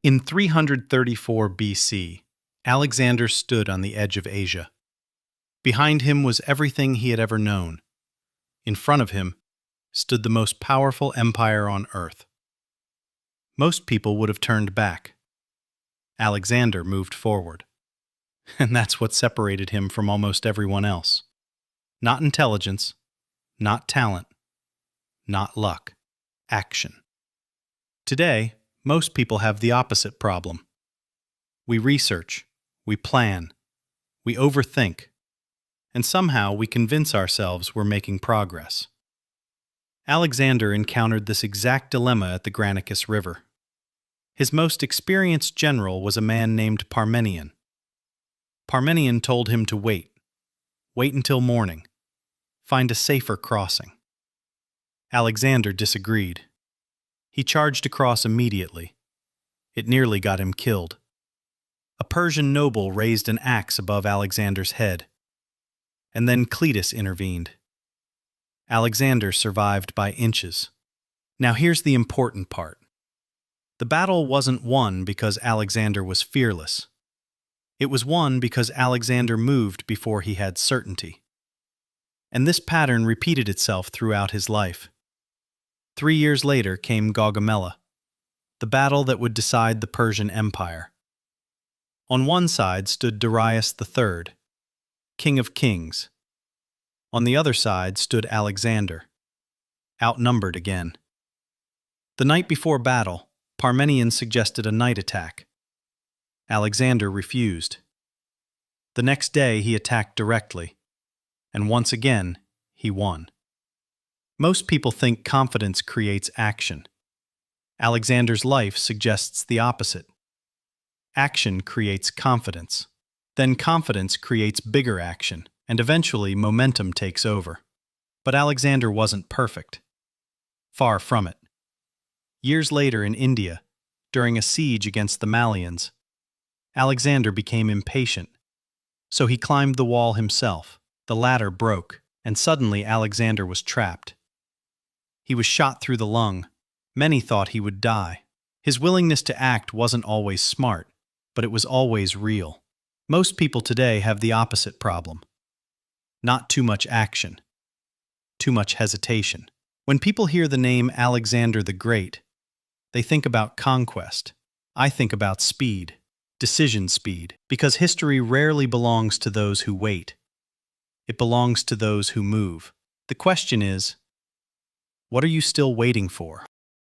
In 334 BC, Alexander stood on the edge of Asia. Behind him was everything he had ever known. In front of him stood the most powerful empire on earth. Most people would have turned back. Alexander moved forward. And that's what separated him from almost everyone else. Not intelligence, not talent, not luck. Action. Today, most people have the opposite problem. We research, we plan, we overthink, and somehow we convince ourselves we're making progress. Alexander encountered this exact dilemma at the Granicus River. His most experienced general was a man named Parmenion. Parmenion told him to wait until morning, find a safer crossing. Alexander disagreed. He charged across immediately. It nearly got him killed. A Persian noble raised an axe above Alexander's head. And then Cletus intervened. Alexander survived by inches. Now here's the important part. The battle wasn't won because Alexander was fearless. It was won because Alexander moved before he had certainty. And this pattern repeated itself throughout his life. 3 years later came Gaugamela, the battle that would decide the Persian Empire. On one side stood Darius III, king of kings. On the other side stood Alexander, outnumbered again. The night before battle, Parmenion suggested a night attack. Alexander refused. The next day he attacked directly, and once again he won. Most people think confidence creates action. Alexander's life suggests the opposite. Action creates confidence. Then confidence creates bigger action, and eventually momentum takes over. But Alexander wasn't perfect. Far from it. Years later in India, during a siege against the Malians, Alexander became impatient. So he climbed the wall himself. The ladder broke, and suddenly Alexander was trapped. He was shot through the lung. Many thought he would die. His willingness to act wasn't always smart, but it was always real. Most people today have the opposite problem. Not too much action. Too much hesitation. When people hear the name Alexander the Great, they think about conquest. I think about speed, decision speed, because history rarely belongs to those who wait. It belongs to those who move. The question is, what are you still waiting for?